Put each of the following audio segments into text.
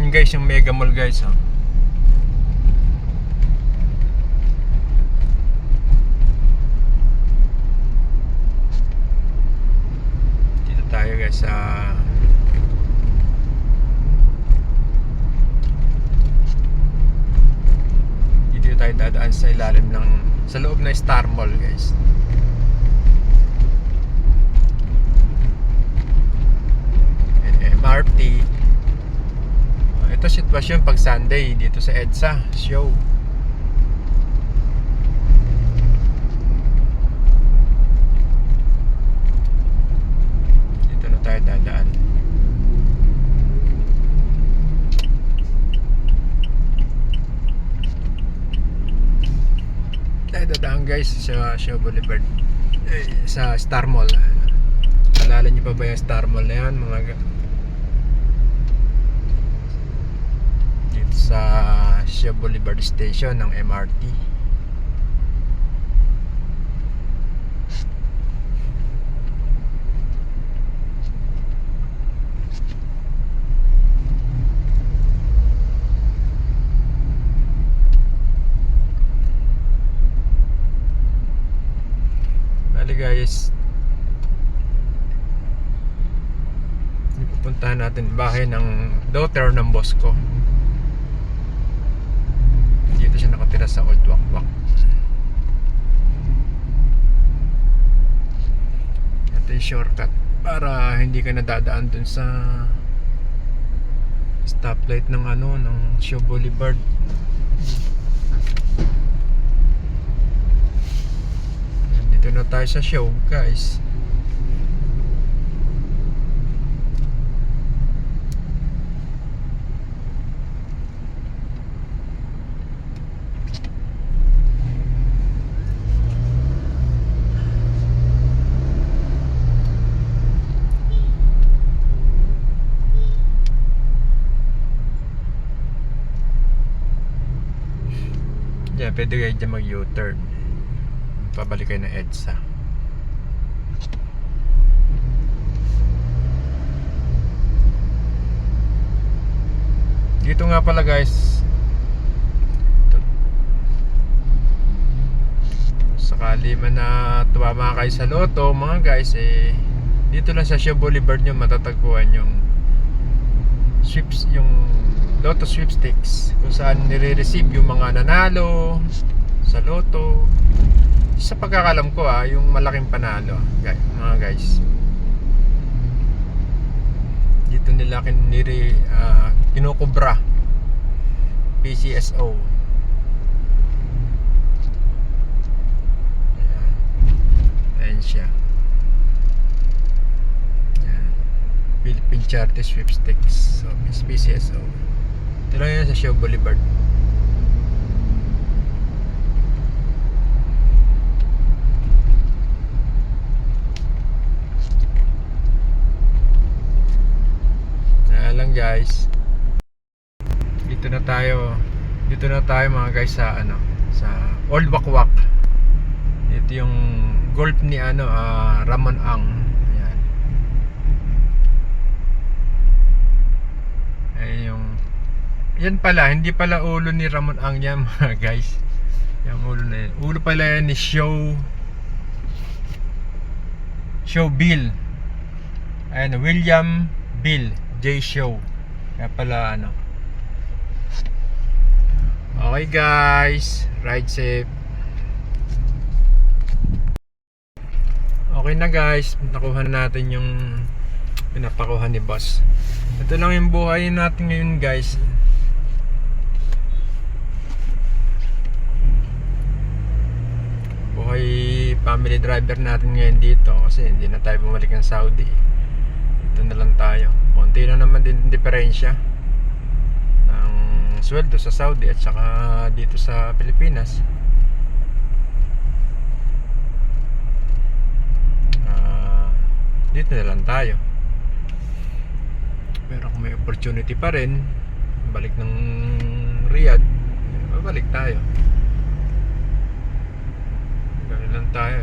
Yun guys, yung Mega Mall guys, oh. Dito tayo guys sa dito tayo dadaan sa ilalim ng sa loob ng Star Mall guys. MRT. Ito sitwasyon pag Sunday dito sa EDSA show. Dito na tayo dadaan. Tayo dadaan guys sa Shaw Boulevard, sa Star Mall. Alala niyo pa ba yung Star Mall na yan mga sa Shaw Boulevard Station ng MRT. Bali guys, pupuntahan natin bahay ng daughter ng boss ko. Dito siya nakatira sa Old Wakwak. Ito yung shortcut para hindi ka nadadaan dun sa stoplight ng ng Shaw Boulevard. Dito na tayo sa show guys. Yeah, pwede kayo dyan mag-U-turn. Pabalik kayo ng EDSA. Dito nga pala guys, sakali man na tumama kayo sa loto mga guys, dito lang sa Shaw Boulevard nyo matatagpuan yung sweeps, yung Lotto sweepstakes, kung saan nire-receive yung mga nanalo sa loto. Sa pagkakalam ko yung malaking panalo guys, mga guys. Dito nila kinukubra PCSO. Ayan siya. Ayan. Philippine Charity Sweepstakes. So, PCSO. Ito lang yan sa Shaw Boulevard. Lang guys. Dito na tayo mga guys sa sa Old Wakwak. Ito yung golf ni Ramon Ang. Ayan. Ayan yung yan pala, hindi pala ulo ni Ramon Ang yan mga guys. Yung ulo na yan. Ulo pala yan ni Shaw Bill. Ayan, William Bill J. Shaw. Kaya pala Okay guys, ride safe. Okay na guys, nakuha na natin yung pinapakuha ni boss. Ito lang yung buhay natin ngayon guys. Family driver natin ngayon dito kasi hindi na tayo bumalik ng Saudi. Dito na lang tayo. Konti na naman din diferensya ng sweldo sa Saudi at saka dito sa Pilipinas. Dito na lang tayo. Pero kung may opportunity pa rin balik ng Riyadh, babalik tayo. Gano'n lang tayo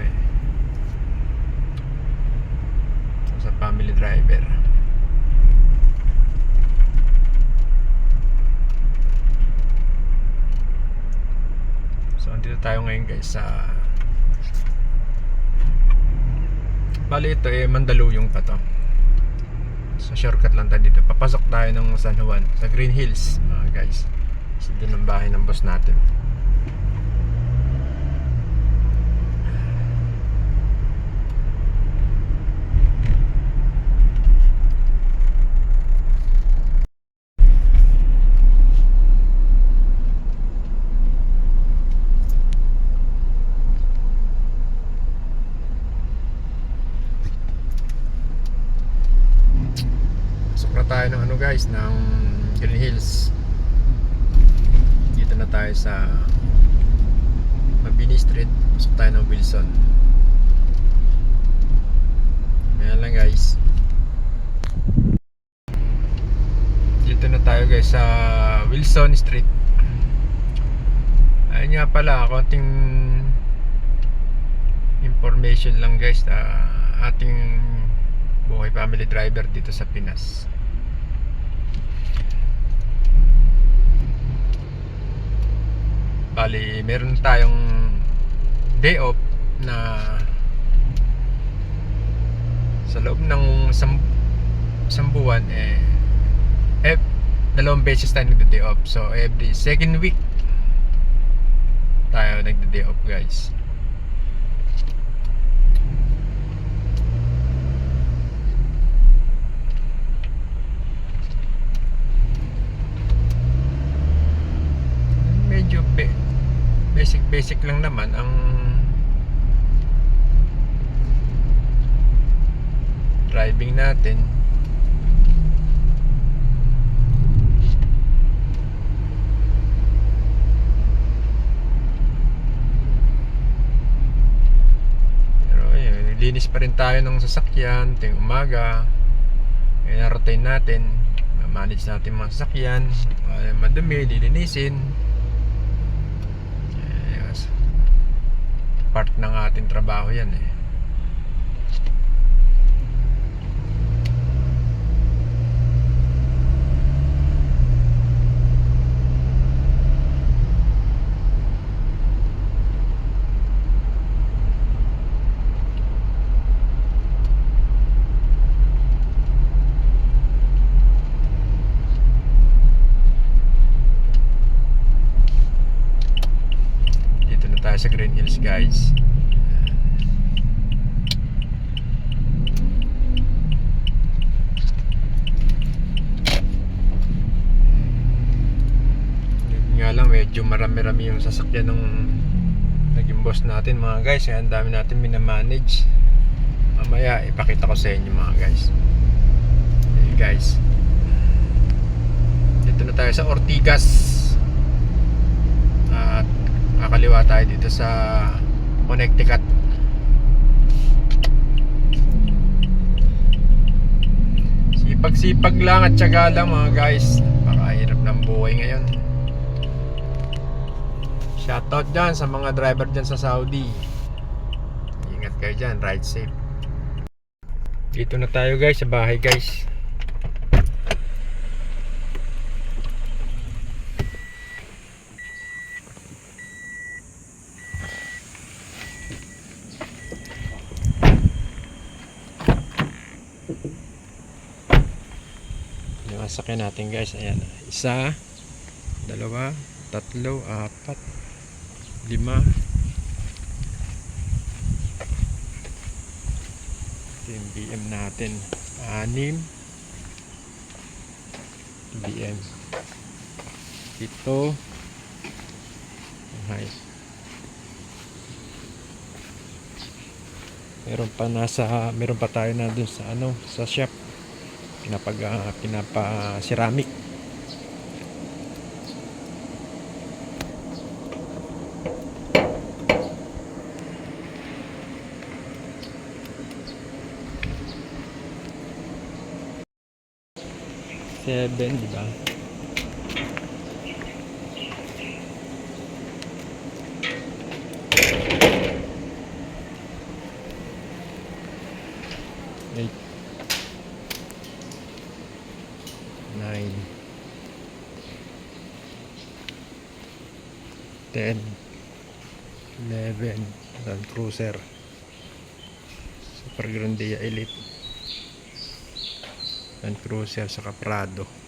sa family driver. So andito tayo ngayon guys sa bali ito Mandaluyong pa to. So shortcut lang tayo dito. Papasok tayo ng San Juan sa Green Hills guys. So doon ang bahay ng boss natin. Tayo ng guys ng Green Hills. Dito na tayo sa Mabini Street. Pasok tayo ng Wilson. Ayan lang guys. Dito na tayo guys sa Wilson Street. Ayun nga pala, konting information lang guys, ating buhay family driver dito sa Pinas. Bali, meron tayong day off na sa loob ng isang buwan dalawang beses tayo nagda-day off. So every second week tayo nagda-day off guys. Medyo basic lang naman ang driving natin. Pero ayun, nilinis pa rin tayo ng sasakyan tuwing umaga. I-rotate natin, manage natin mga sasakyan, madumi, lilinisin. Part ng ating trabaho yan Dito na tayo sa Green Hills guys. Nga lang medyo marami-rami yung sasakyan ng naging boss natin mga guys, kaya ang dami natin minamanage. Mamaya ipakita ko sa inyo mga guys. Okay guys, dito na tayo sa Ortigas at kakaliwa tayo dito sa Connecticut. Sipag-sipag lang at tiyaga lang mga guys, pakahirap ng buhay ngayon. Shoutout dyan sa mga driver dyan sa Saudi. Ingat kayo dyan, ride safe. Dito na tayo guys sa bahay guys. Yung sasakyan natin guys, ayan. 1, 2, 3, 4, 5. Ito yung BM natin, 6 BM. Ito height. Meron pa tayo na dun sa sa shop pinapa ceramic. Seven, di ba? Eight, 9, 10, 11 Land Cruiser Super Grandia Elite Land Cruiser sa Prado.